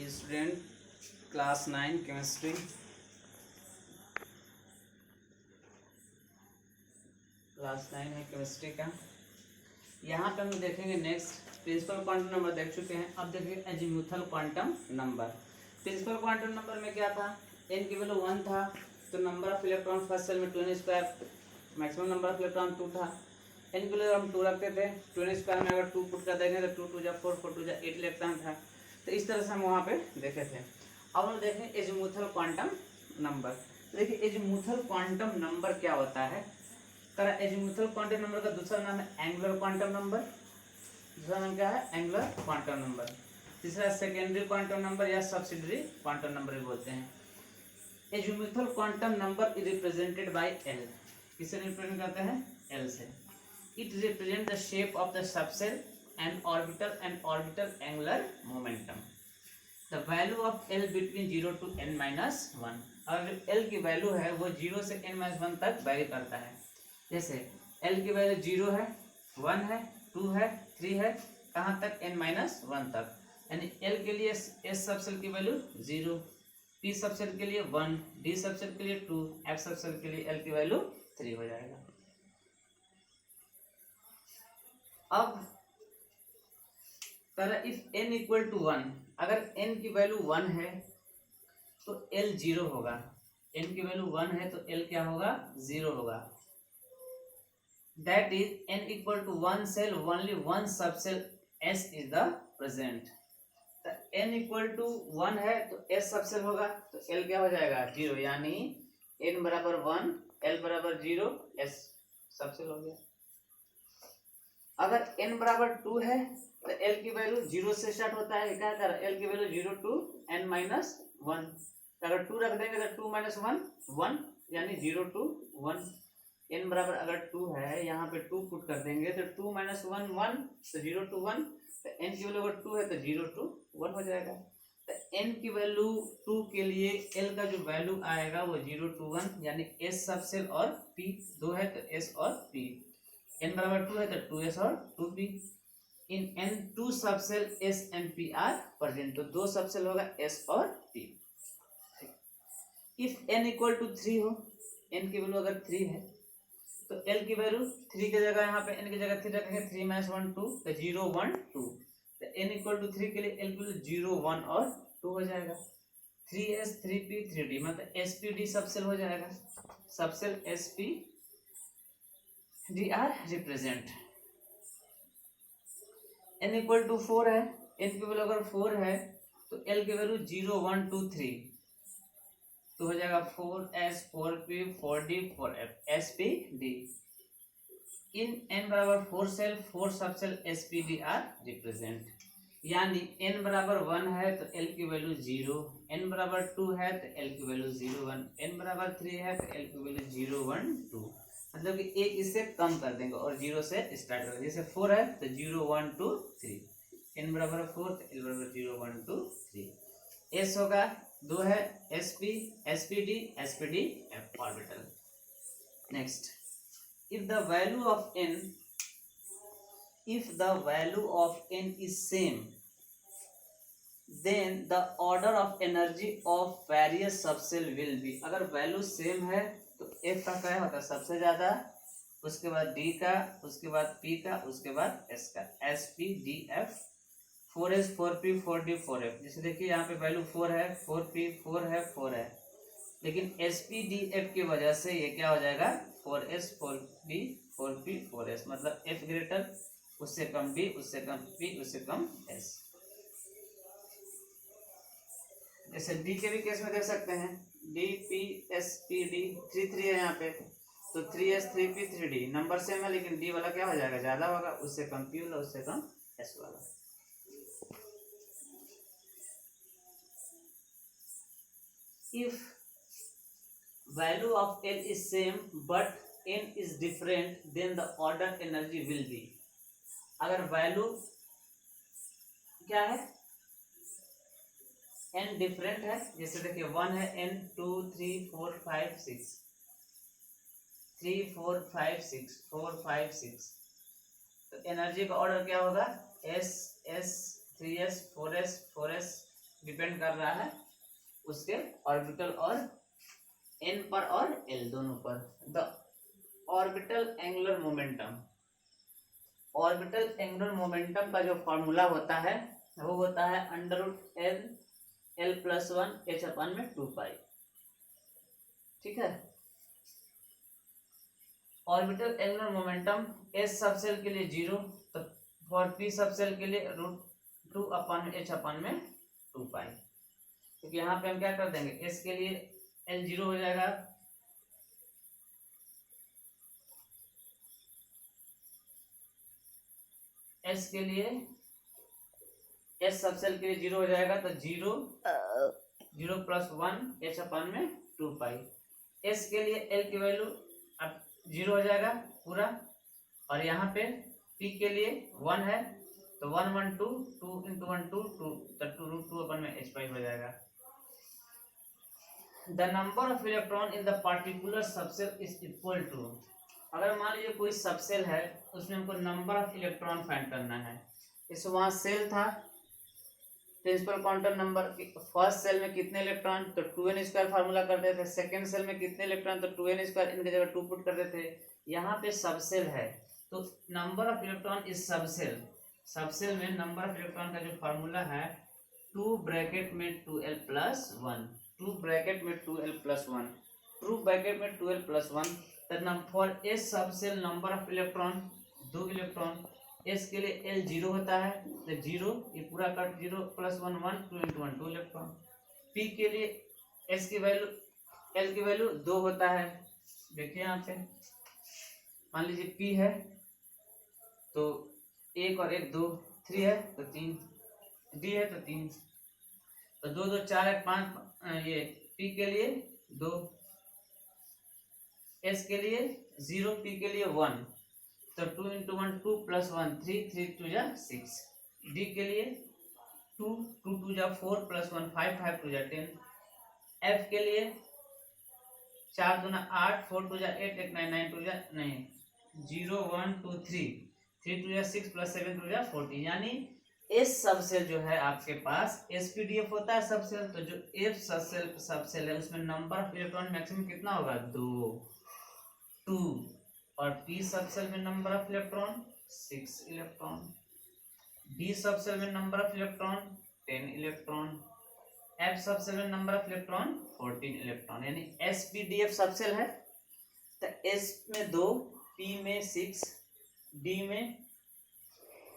Student class 9 chemistry है chemistry का। यहाँ पे हम देखेंगे नेक्स्ट प्रिंसिपल क्वांटम नंबर देख चुके हैं। अब देखेंगे azimuthal quantum number. Principal quantum number में क्या था, n की वैल्यू 1 था तो number of electron first shell में 2n square, maximum number of electron 2 था। n की वैल्यू हम 2 रखते थे, 2n स्क्वायर में अगर 2 पुट कर देंगे तो 2 2 जा 4 4 2 जा 8 इलेक्ट्रॉन था। तो इस तरह से हम वहाँ पे देखे थे। अब हम देखें एजीमुथल क्वांटम नंबर। देखिए एजीमुथल क्वांटम नंबर क्या होता है। एजीमुथल क्वांटम नंबर का दूसरा नाम है एंगुलर क्वांटम नंबर। दूसरा नाम क्या है, एंगुलर क्वांटम नंबर। तीसरा सेकेंडरी क्वांटम नंबर या सब्सिडरी क्वांटम नंबर भी बोलते हैं। Azimuthal quantum number is represented by L. किसे रिप्रेजेंट करते हैं, एल से। It represent the shape of the subshell and orbital angular momentum. The value of L between 0 to n-1। और जो एल की वैल्यू है वो 0 से n-1 तक वेरी करता है। जैसे एल की वैल्यू 0 है, 1 है, 2 है, 3 है, कहाँ तक, n-1 तक। यानी एल के लिए एस सबसेल की वैल्यू 0, पी सबसेल के लिए 1, डी सबसेल के लिए 2, एफ सबसेल के लिए एल की वैल्यू 3 हो जाएगा। अब इफ n इक्वल टू 1, अगर n की वैल्यू 1 है तो l 0 होगा। n की वैल्यू 1 है तो l क्या होगा, 0 होगा। That is n equal to 1 shell only 1 subshell s is the present. तो n इक्वल टू 1 है तो s सबसेल होगा तो l क्या हो जाएगा, 0। यानी n बराबर 1, l बराबर 0, s सबसेल हो गया। अगर n बराबर 2 है तो l की वैल्यू 0 से स्टार्ट होता है। क्या कर l की वैल्यू 0 to n-1। अगर 2 रख देंगे तो 2 - 1 1, यानी 0 to 1। n बराबर अगर 2 है, यहाँ पे 2 पुट कर देंगे तो 2 - 1 1, तो 0 to 1। तो n की वैल्यू अगर 2 है तो 0 to 1 हो जाएगा। तो n की वैल्यू 2 के लिए l का जो वैल्यू आएगा वो 0 to 1, यानी s सबसेल और p 2 है तो s और p। n बराबर 2 है तो 2s और 2p। In n 2 subshell s and p are present, तो 2 सबसेल होगा s और p। If n equal to 3 हो, n की वैल्यू अगर 3 है तो l की वैल्यू 3 की जगह, यहाँ पे n की जगह 3 रखेंगे, 3 - 1 2, तो 0 1 2। तो n इक्वल टू 3 के लिए l की वैल्यू 0 1 और 2 हो जाएगा। 3s 3p 3d, मतलब spd सबसेल हो जाएगा। Subshell sp d are represent. n equal to 4 है, n की वैल्यू अगर 4 है तो l की वैल्यू 0 1 2 3, तो हो जाएगा 4s 4p 4d 4f spd। इन n बराबर 4 shell 4 subshell spd are represent. यानी n बराबर 1 है तो l की वैल्यू 0, n बराबर 2 है तो l की वैल्यू 0 1, n बराबर 3 है तो l की वैल्यू 0 1 2। मतलब कि एक इससे कम कर देंगे और 0 से स्टार्ट करेंगे। जैसे 4 है तो 0 1 2 3, n बराबर 4 तो l बराबर 0 1 2 3। s होगा 2 है, sp spd spd f orbital. Next, if the value of n is same, then the order of energy of various subcell will be। अगर वैल्यू सेम है तो f का क्या होता है, सबसे ज्यादा, उसके बाद d का, उसके बाद p का, उसके बाद s का, sp df 4s 4p 4d 4f। जैसे देखिए यहाँ पे वैल्यू 4 है, 4p 4 है, 4 है, लेकिन sp df की वजह से ये क्या हो जाएगा, 4s 4d 4p 4s। मतलब f ग्रेटर, उससे कम d, उससे कम p, उससे कम s। जैसे d के भी केस में देख सकते हैं, d p s p d 3 3 है यहाँ पे, तो 3s 3p 3d number same है, लेकिन d वाला क्या हो जाएगा, ज्यादा होगा, उससे कम p वाला, उससे कम s वाला। If value of n is same but n is different, then the order energy will be। अगर वैल्यू क्या है, n डिफरेंट है, जैसे देखिए 1 है, n 2 3 4 5 6 3 4 5 6 4 5 6, तो एनर्जी का ऑर्डर क्या होगा, s s 3s 4s 4s depend कर रहा है उसके ऑर्बिटल और n पर और l दोनों पर। The orbital angular momentum, orbital angular momentum का जो फॉर्मूला होता है वो होता है √L+1h/2π। ठीक है, ऑर्बिटल एंगुलर मोमेंटम s सब सेल के लिए 0, तो फॉर p सब सेल के लिए √2/h/2π। क्योंकि यहाँ पे हम क्या कर देंगे, s के लिए l 0 हो जाएगा, s के लिए s सब सेल के लिए 0 हो जाएगा, तो 0+1h/2π। s के लिए l की वैल्यू अब 0 हो जाएगा पूरा, और यहाँ पे p के लिए 1 है, तो 1 1 2 2 into 1 2 2, तो 2√2/h5 हो जाएगा। The number of electron in the particular subshell is equal to, अगर मान लीजिए कोई सबसेल है उसमें हमको नंबर ऑफ इलेक्ट्रॉन फाइंड करना है। इस वहाँ सेल था, principal quantum number, first shell में कितने इलेक्ट्रॉन, तो 2n² फार्मूला करते थे, सेकेंड सेल में कितने इलेक्ट्रॉन, तो 2n², इनकी जगह 2 पुट करते थे। यहाँ पे सबसेल है तो number of electron is subshell, subshell में नंबर ऑफ इलेक्ट्रॉन का जो फार्मूला है 2 ब्रैकेट में 2l+1, 2 ब्रैकेट में 2l+1, 2 ब्रैकेट में 2l+1। For S subshell number of electron 2 electron, S के लिए l 0 होता है, तो 0 ये पूरा कट 0+1 1 2 into 1 2 इलेक्ट्रॉन। p के लिए s की वैल्यू l की वैल्यू 2 होता है। देखिए यहाँ पे मान लीजिए p है तो 1 और 1 2, 3 है तो 3, d है तो 3, तो 2 2 4 1 5, ये p के लिए 2, s के लिए 0, p के लिए 1, तो 2 into 1 2 + 1 3 3 2 जा 6, d के लिए 2 2 2 जा 4 + 1 5 5 2 जा 10, f के लिए 4 2 8 4 2 जा 8 1 9 9 2 जा नहीं 0 1 2 3 3 2 जा 6 + 7 2 जा 14। यानी एस सबसेल जो है आपके पास एसपीडीएफ होता है सबसेल, तो जो एफ सबसेल है उसमें नंबर ऑफ इलेक्ट्रॉन मैक्सिमम कितना होगा 2, और पी सबसेल में number of electron 6 electron, D subshell में number of electron 10 electron, F subshell में नंबर ऑफ इलेक्ट्रॉन 14 इलेक्ट्रॉन। यानी एसपीडीएफ सबसेल है तो एस में 2, पी में 6, डी में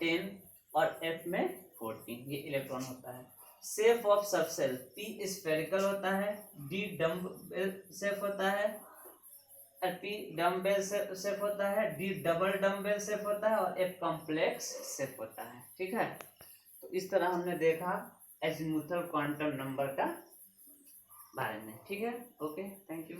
10 और एफ में 14 ये इलेक्ट्रॉन होता है। Shape of subshell, P spherical होता है, डी डम्बेल शेप होता है, पी डम्बेल शेप होता है, डी डबल डम्बेल शेप होता है, और एफ कॉम्प्लेक्स शेप होता है। ठीक है, तो इस तरह हमने देखा एजीमुथल क्वांटम नंबर का बारे में। ठीक है, ओके, थैंक यू।